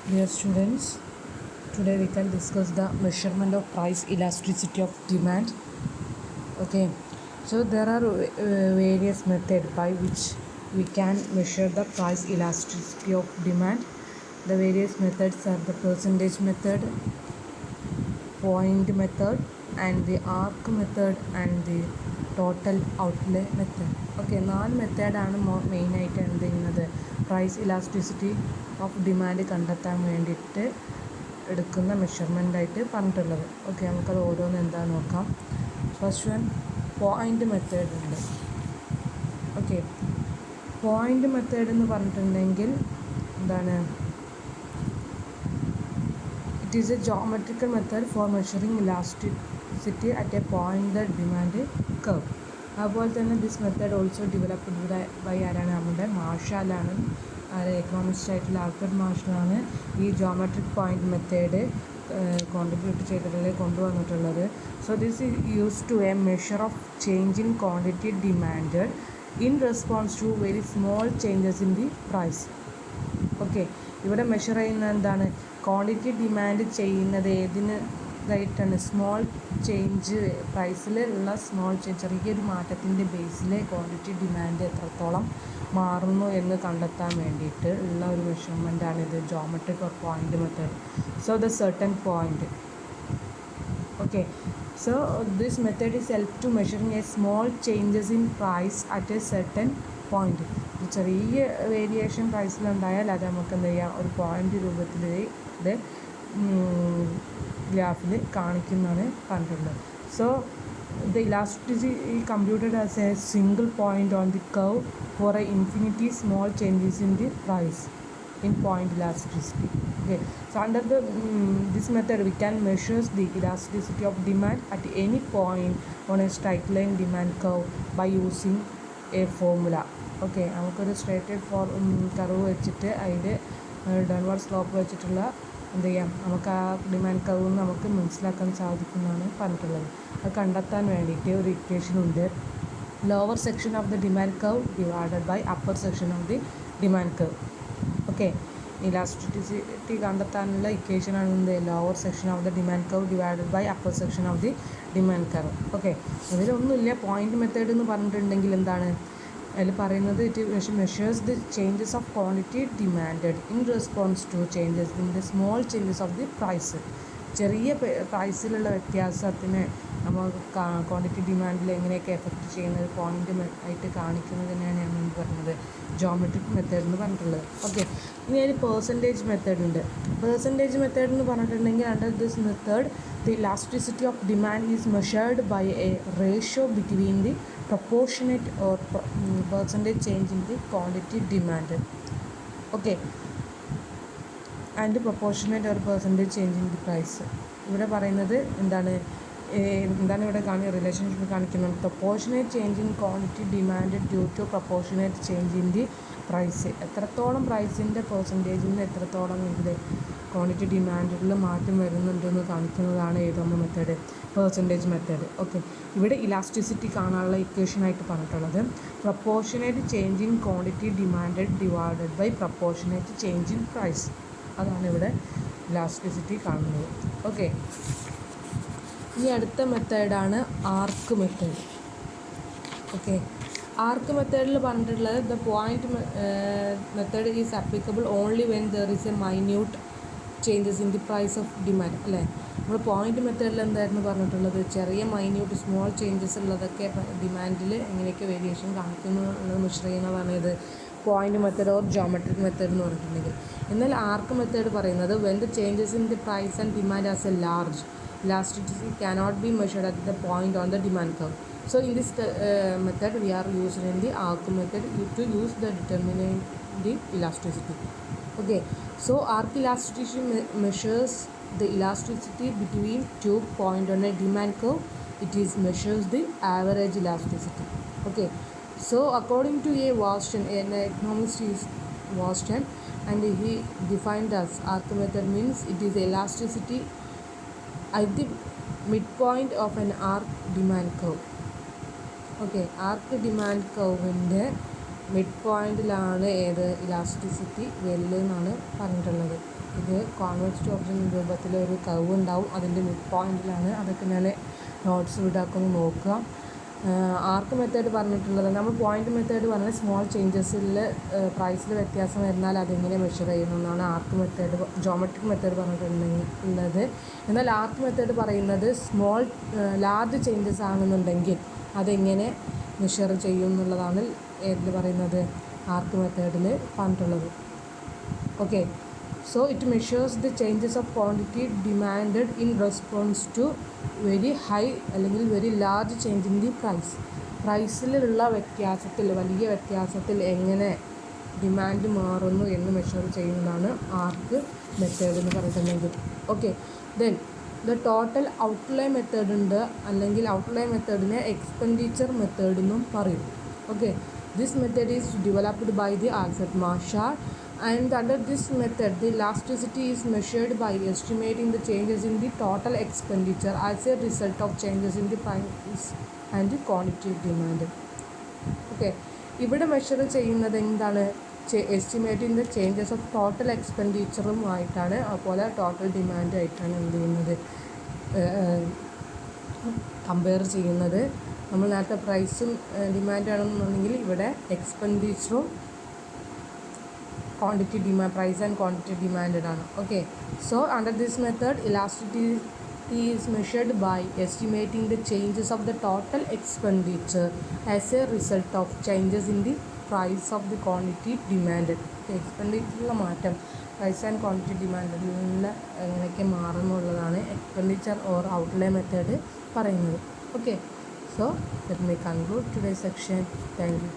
Dear students, today we can discuss the measurement of price elasticity of demand. Okay, so there are various methods by which we can measure the price elasticity of demand. The various methods are the percentage method, point method, and the arc method, and the total outlay method. Okay, 4 മെത്തേഡാണ് മെയിനായിട്ട് എന്ത് ചെയ്യുന്നത്, price elasticity of demand കണ്ടെത്താൻ വേണ്ടിയിട്ട് എടുക്കുന്ന മെഷർമെൻ്റായിട്ട് പറഞ്ഞിട്ടുള്ളത്. Okay, നമുക്കത് ഓരോന്ന് എന്താണെന്ന് നോക്കാം. ഫസ്റ്റ് വൺ പോയിൻ്റ് മെത്തേഡ് ഉണ്ട്. ഓക്കെ, പോയിൻ്റ് മെത്തേഡ് എന്ന് പറഞ്ഞിട്ടുണ്ടെങ്കിൽ എന്താണ്, it is a geometrical method for measuring elasticity at a point demand curve. അതുപോലെ തന്നെ this method also developed by ആരാണ്, നമ്മുടെ മാർഷാലാണ്. എക്കണോമിസ്റ്റ് ആയിട്ടുള്ള ആൽഫ്രഡ് മാർഷലാണ് ഈ ജോമെട്രിക് പോയിൻ്റ് മെത്തേഡ് കോൺട്രിബ്യൂട്ട് ചെയ്തിട്ടുള്ളത്, കൊണ്ടുവന്നിട്ടുള്ളത്. So this is use to a measure of change in quantity demanded in response to very small changes in the price. Okay, ഇവിടെ measure ചെയ്യുന്നത് എന്താണ്, quantity demand ചെയ്യുന്നത് ഏതിനായിട്ടാണ്, small change, പ്രൈസിലുള്ള small change, ചെറിയൊരു മാറ്റത്തിൻ്റെ ബേസിൽ ക്വാണ്ടിറ്റി ഡിമാൻഡ് എത്രത്തോളം മാറുന്നു എന്ന് കണ്ടെത്താൻ വേണ്ടിയിട്ട് ഉള്ള ഒരു മെഷർമെൻറ്റാണിത്, geometric or point method. So the certain point. Okay, so this method is help to measuring a small changes in price at a certain point. ഒരു ചെറിയ വേരിയേഷൻ പ്രൈസിലുണ്ടായാൽ അത് നമുക്ക് എന്ത് ചെയ്യാം, ഒരു പോയിൻ്റ് രൂപത്തിൽ ഇത് ഗ്രാഫിൽ കാണിക്കുന്നതാണ് പറഞ്ഞിട്ടുള്ളത്. So the elasticity is computed as a single point on the curve for a infinity small changes in the price in point elasticity. Okay, so under this method we can measure the elasticity of demand at any point on a straight line demand curve by using a formula. Okay, നമുക്കൊരു straight curve വെച്ചിട്ട് അതിൻ്റെ downward slope വെച്ചിട്ടുള്ള എന്ത് ചെയ്യാം, നമുക്ക് ആ demand curve നമുക്ക് മനസ്സിലാക്കാൻ സാധിക്കുന്നതാണ് പറഞ്ഞിട്ടുള്ളത്. അത് കണ്ടെത്താൻ വേണ്ടിയിട്ട് ഒരു ഇക്വേഷൻ ഉണ്ട്, lower section of the demand curve divided by upper section of the demand curve. Okay, elasticity കണ്ടെത്താനുള്ള ഇക്വേഷനാണ് എന്ത്, lower section of the demand curve divided by upper section of the demand curve. Okay, അതിലൊന്നുമില്ല, point method എന്ന് പറഞ്ഞിട്ടുണ്ടെങ്കിൽ എന്താണ് അതിൽ പറയുന്നത്, it measures the changes of quantity demanded in response to changes in the small changes of the price. ചെറിയ പ്രൈസിലുള്ള വ്യത്യാസത്തിന് നമ്മൾ quantity ഡിമാൻഡിൽ എങ്ങനെയൊക്കെ എഫക്റ്റ് ചെയ്യുന്നത് പോയിൻ്റ് ആയിട്ട് കാണിക്കുന്നതിനാണ് ഞാൻ മുൻപ് പറഞ്ഞത് ജോമെട്രിക് മെത്തേഡ് എന്ന് പറഞ്ഞിട്ടുള്ളത്. ഓക്കെ, ഇനി അതിന് പേഴ്സൻറ്റേജ് മെത്തേഡ് ഉണ്ട്. പേഴ്സൻറ്റേജ് മെത്തേഡ് എന്ന് പറഞ്ഞിട്ടുണ്ടെങ്കിൽ under this method the elasticity of demand is measured by a ratio between the proportionate or percentage change in the quantity demanded. Okay, and proportionate or percentage change in the price. ഇവിടെ പറയുന്നത് എന്താണ് ഇവിടെ relationship കാണിക്കുന്നത്, proportionate change in quantity demand due to proportionate change in the price. എത്രത്തോളം പ്രൈസിൻ്റെ പെർസെൻറ്റേജിൽ നിന്ന് എത്രത്തോളം ഇതിൽ ക്വാണ്ടിറ്റി ഡിമാൻഡിൽ മാറ്റം വരുന്നുണ്ടെന്ന് കാണിക്കുന്നതാണ് ഏതൊന്ന് മെത്തേഡ്, പെർസെൻറ്റേജ് മെത്തേഡ്. ഓക്കെ, ഇവിടെ ഇലാസ്റ്റിസിറ്റി കാണാനുള്ള ഇക്വേഷനായിട്ട് പറഞ്ഞിട്ടുള്ളത് proportionate change in quantity demanded divided by proportionate change in price. അതാണ് ഇവിടെ ഇലാസ്റ്റിസിറ്റി കാണുന്നത്. ഓക്കെ, ഇനി അടുത്ത മെത്തേഡാണ് ആർക്ക് മെത്തേഡ്. ഓക്കെ, ആർക്ക് മെത്തേഡിൽ പറഞ്ഞിട്ടുള്ളത് the point method is applicable only when there is a minute changes in the price of demand. അല്ലേ, നമ്മൾ പോയിൻ്റ് മെത്തേഡിൽ എന്തായിരുന്നു പറഞ്ഞിട്ടുള്ളത്, ചെറിയ മൈന്യൂട്ട് സ്മോൾ ചേഞ്ചസ് ഉള്ളതൊക്കെ ഡിമാൻഡിൽ എങ്ങനെയൊക്കെ വേരിയേഷൻ കാണിക്കുന്നു എന്നുള്ളത് മെഷർ ചെയ്യുന്നതാണ് ഇത് point method or geometric method എന്ന് പറഞ്ഞിട്ടുണ്ടെങ്കിൽ. എന്നാൽ ആർക്ക് മെത്തേഡ് പറയുന്നത് when the changes in the price and demand as a large elasticity cannot be measured at the point on the demand curve. So in this method we are using in the arc method to use the determining the elasticity. Okay, so arc elasticity measures the elasticity between 2 points on a demand curve. It is measures the average elasticity. Okay, so according to a Waston, an economist is Waston, and he defined as arc method means it is elasticity at the midpoint of an arc demand curve. Okay, arc demand കർവിൻ്റെ mid പോയിൻറ്റിലാണ് ഏത് elasticity വരുന്നതെന്നാണ് പറഞ്ഞിട്ടുള്ളത്. ഇത് convex option രൂപത്തിൽ ഒരു curve ഉണ്ടാവും, അതിൻ്റെ mid പോയിന്റിലാണ്. അതൊക്കെ ഞാൻ നോട്ട്സ് ഇടാക്കുന്നു, നോക്കുക. ആർക്ക് മെത്തേഡ് പറഞ്ഞിട്ടുള്ളത്, നമ്മൾ പോയിൻ്റ് മെത്തേഡ് പറഞ്ഞാൽ സ്മോൾ ചേഞ്ചസിൽ പ്രൈസിൽ വ്യത്യാസം വരുന്നാൽ അതെങ്ങനെ മെഷർ ചെയ്യുന്നതാണ് ആർക്ക് മെത്തേഡ്, ജോമെട്രിക് മെത്തേഡ് പറഞ്ഞിട്ടുള്ളത്. എന്നാൽ ആർക്ക് മെത്തേഡ് പറയുന്നത് ലാർജ് ചേഞ്ചസ് ആണെന്നുണ്ടെങ്കിൽ അതെങ്ങനെ മെഷർ ചെയ്യും എന്നുള്ളതാണ് ഏതിൽ പറയുന്നത്, ആർക്ക് മെത്തേഡിൽ പറഞ്ഞിട്ടുള്ളത്. Okay, so it measures the changes of quantity demanded in response to very high അല്ലെങ്കിൽ very large change in the പ്രൈസിലുള്ള വ്യത്യാസത്തിൽ, വലിയ വ്യത്യാസത്തിൽ എങ്ങനെ ഡിമാൻഡ് മാറുന്നു എന്ന് മെഷർ ചെയ്യുന്നതാണ് ആർക്ക് മെത്തേഡ് എന്ന് പറഞ്ഞിട്ടുണ്ടെങ്കിൽ. Okay, then the total outlay method ഉണ്ട്, അല്ലെങ്കിൽ ഔട്ട്ലൈ മെത്തേഡിനെ എക്സ്പെൻഡിച്ചർ മെത്തേഡ് എന്നും പറയും. Okay, this method is developed by the Alfred Marshall. And under this method, the elasticity is measured by estimating the changes in the total expenditure as a result of changes in the price and the quantity demanded. Okay, ഇവിടെ measure ചെയ്യുന്നത് എന്താണ്, estimating the changes of total എക്സ്പെൻഡിച്ചറുമായിട്ടാണ്, അതുപോലെ total ഡിമാൻഡായിട്ടാണ് എന്ത് ചെയ്യുന്നത്, compare ചെയ്യുന്നത്. നമ്മൾ നേരത്തെ പ്രൈസും ഡിമാൻഡാണെന്നുണ്ടെങ്കിൽ ഇവിടെ എക്സ്പെൻഡിച്ചറും quantity demand, price and quantity demanded ആണ്. Okay, so under this method elasticity is measured by estimating the changes of the total expenditure as a result of changes in the price of the quantity demanded. എക്സ്പെൻഡിച്ചറിലെ മാറ്റം price and quantity ഡിമാൻഡിൽ എങ്ങനെയൊക്കെ മാറുന്നുള്ളതാണ് expenditure or outlay method പറയുന്നത്. Okay, so let me conclude today section. Thank you.